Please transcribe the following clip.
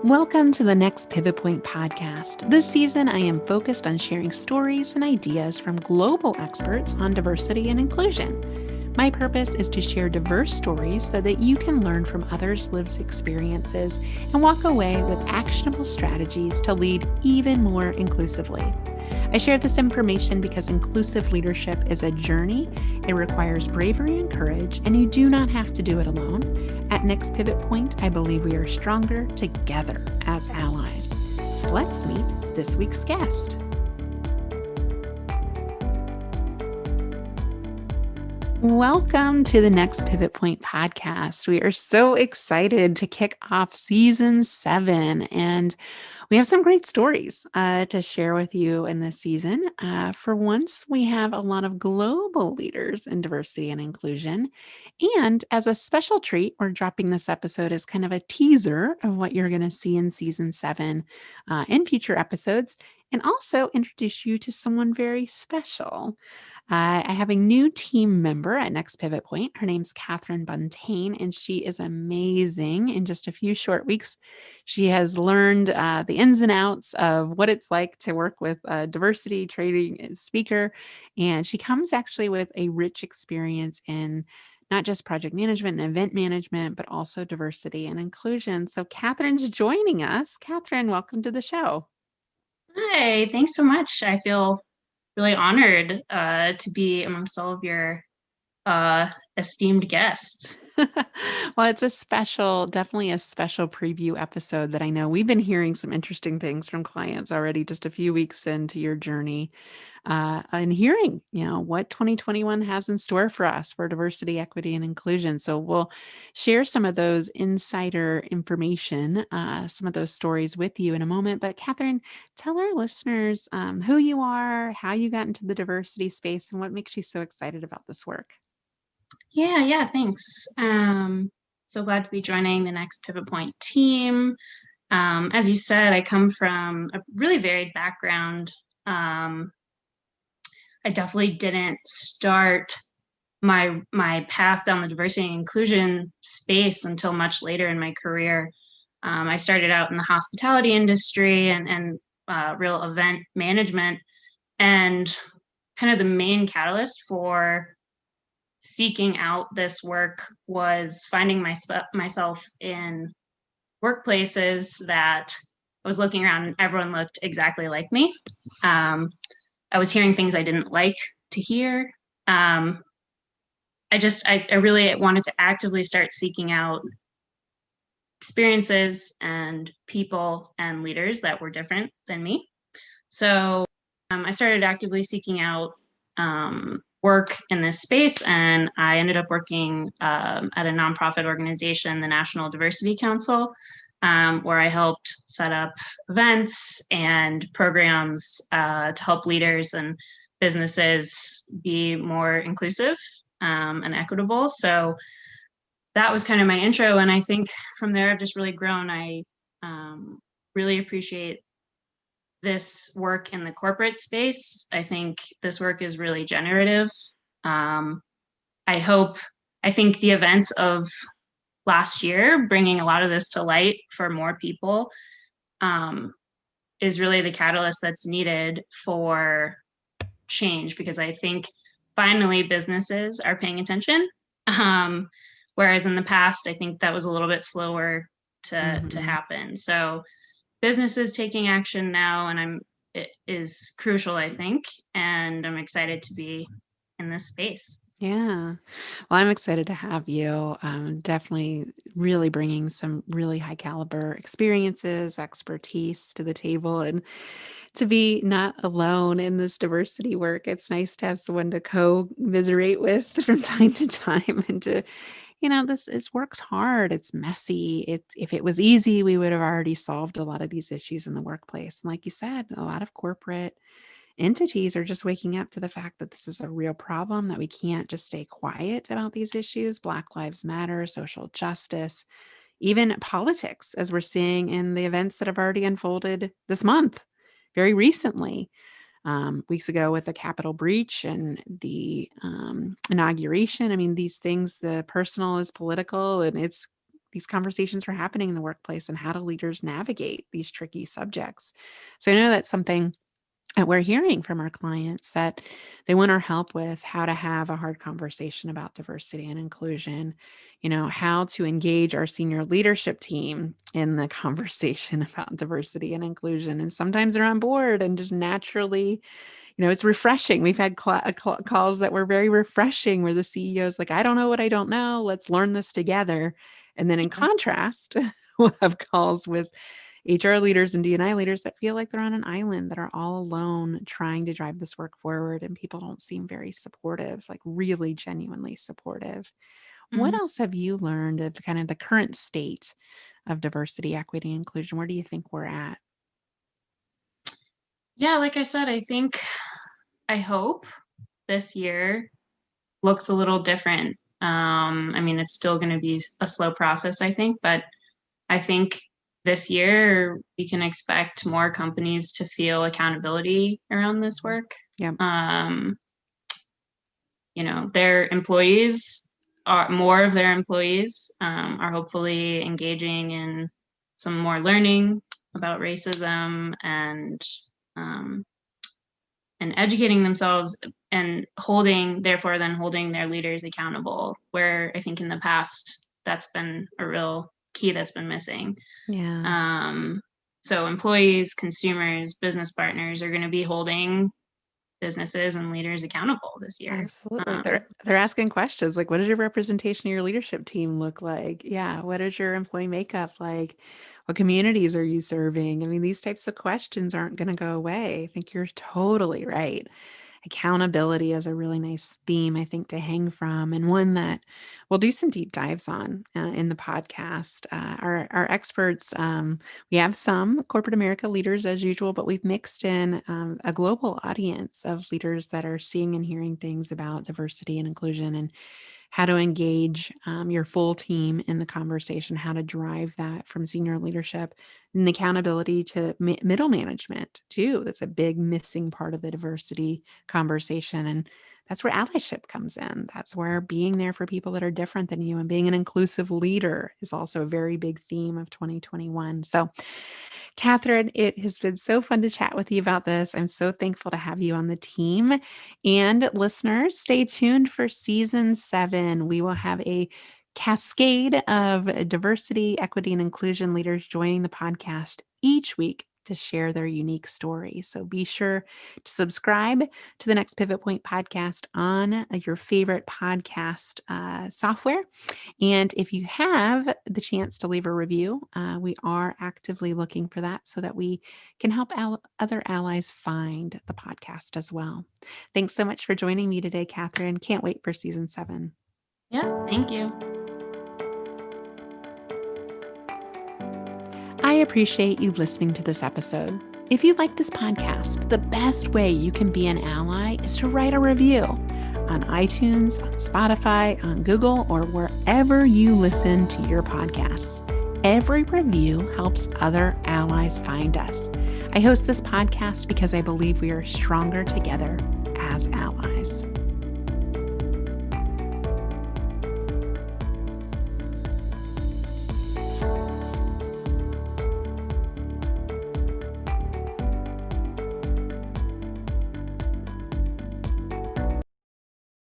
Welcome to the Next Pivot Point podcast. This season, I am focused on sharing stories and ideas from global experts on diversity and inclusion. My purpose is to share diverse stories so that you can learn from others' lived experiences and walk away with actionable strategies to lead even more inclusively. I share this information because inclusive leadership is a journey. It requires bravery and courage, and you do not have to do it alone. At Next Pivot Point, I believe we are stronger together as allies. Let's meet this week's guest. Welcome to the Next Pivot Point podcast. We are so excited to kick off season 7, and we have some great stories to share with you in this season. For once, we have a lot of global leaders in diversity and inclusion. And as a special treat, we're dropping this episode as kind of a teaser of what you're going to see in season 7 in future episodes, and also introduce you to someone very special. I have a new team member at Next Pivot Point. Her name's Kathryn Buntain, and she is amazing. In just a few short weeks, she has learned the ins and outs of what it's like to work with a diversity training speaker. And she comes actually with a rich experience in not just project management and event management, but also diversity and inclusion. So Kathryn's joining us. Kathryn, welcome to the show. Hi, thanks so much. I feel really honored to be amongst all of your esteemed guests. Well, it's definitely a special preview episode that I know we've been hearing some interesting things from clients already just a few weeks into your journey, and hearing, what 2021 has in store for us for diversity, equity, and inclusion. So we'll share some of those insider information, some of those stories with you in a moment. But Kathryn, tell our listeners who you are, how you got into the diversity space, and what makes you so excited about this work. Yeah, thanks. So glad to be joining the Next Pivot Point team. As you said, I come from a really varied background. I definitely didn't start my path down the diversity and inclusion space until much later in my career. I started out in the hospitality industry and real event management, and kind of the main catalyst for seeking out this work was finding myself in workplaces that I was looking around and everyone looked exactly like me. I was hearing things I didn't like to hear. I really wanted to actively start seeking out experiences and people and leaders that were different than me. So I started actively seeking out work in this space, and I ended up working at a nonprofit organization, the National Diversity Council, where I helped set up events and programs to help leaders and businesses be more inclusive and equitable. So that was kind of my intro, and I think from there I've just really grown. I really appreciate this work in the corporate space. I think this work is really generative. I think the events of last year, bringing a lot of this to light for more people, is really the catalyst that's needed for change, because I think finally businesses are paying attention. Whereas in the past, I think that was a little bit slower to happen. So businesses taking action now, and it is crucial, I think, and I'm excited to be in this space. Yeah. Well, I'm excited to have you. Definitely really bringing some really high caliber experiences, expertise to the table, and to be not alone in this diversity work. It's nice to have someone to co-miserate with from time to time, and to this work's hard. It's messy. If it was easy, we would have already solved a lot of these issues in the workplace. And like you said, a lot of corporate entities are just waking up to the fact that this is a real problem, that we can't just stay quiet about these issues. Black Lives Matter, social justice, even politics, as we're seeing in the events that have already unfolded this month, very recently. Weeks ago with the Capitol breach and the inauguration. I mean, these things, the personal is political, and it's these conversations are happening in the workplace and how do leaders navigate these tricky subjects. So I know that's something that we're hearing from our clients that they want our help with how to have a hard conversation about diversity and inclusion, how to engage our senior leadership team in the conversation about diversity and inclusion. And sometimes they're on board and just naturally, it's refreshing. We've had calls that were very refreshing where the CEO is like, I don't know what I don't know. Let's learn this together. And then in Yeah. contrast, we'll have calls with HR leaders and D&I leaders that feel like they're on an island, that are all alone trying to drive this work forward, and people don't seem very supportive, like really genuinely supportive. What Mhm. else have you learned of kind of the current state of diversity, equity, and inclusion? Where do you think we're at? Yeah, like I said, I hope this year looks a little different. I mean, it's still going to be a slow process, I think, but I think this year we can expect more companies to feel accountability around this work. Yeah, Um, their employees more of their employees are hopefully engaging in some more learning about racism um, and educating themselves and therefore then holding their leaders accountable, where I think in the past that's been a real key that's been missing. yeah. Um, so employees, consumers, business partners are going to be holding businesses and leaders accountable this year. Absolutely. Um, They're asking questions like, what does your representation of your leadership team look like? Yeah. What is your employee makeup like? What communities are you serving? I mean, these types of questions aren't going to go away. I think you're totally right. Accountability is a really nice theme, I think, to hang from, and one that we'll do some deep dives on in the podcast. Our experts, we have some corporate America leaders as usual, but we've mixed in a global audience of leaders that are seeing and hearing things about diversity and inclusion and how to engage your full team in the conversation, how to drive that from senior leadership and accountability to middle management too. That's a big missing part of the diversity conversation. And that's where allyship comes in. That's where being there for people that are different than you and being an inclusive leader is also a very big theme of 2021. So Kathryn, it has been so fun to chat with you about this. I'm so thankful to have you on the team. And listeners, stay tuned for season 7. We will have a cascade of diversity, equity, and inclusion leaders joining the podcast each week to share their unique story. So be sure to subscribe to the Next Pivot Point podcast on your favorite podcast software. And if you have the chance to leave a review, we are actively looking for that so that we can help other allies find the podcast as well. Thanks so much for joining me today, Kathryn. Can't wait for season 7. yeah, thank you. I appreciate you listening to this episode. If you like this podcast, the best way you can be an ally is to write a review on iTunes, on Spotify, on Google, or wherever you listen to your podcasts. Every review helps other allies find us. I host this podcast because I believe we are stronger together as allies.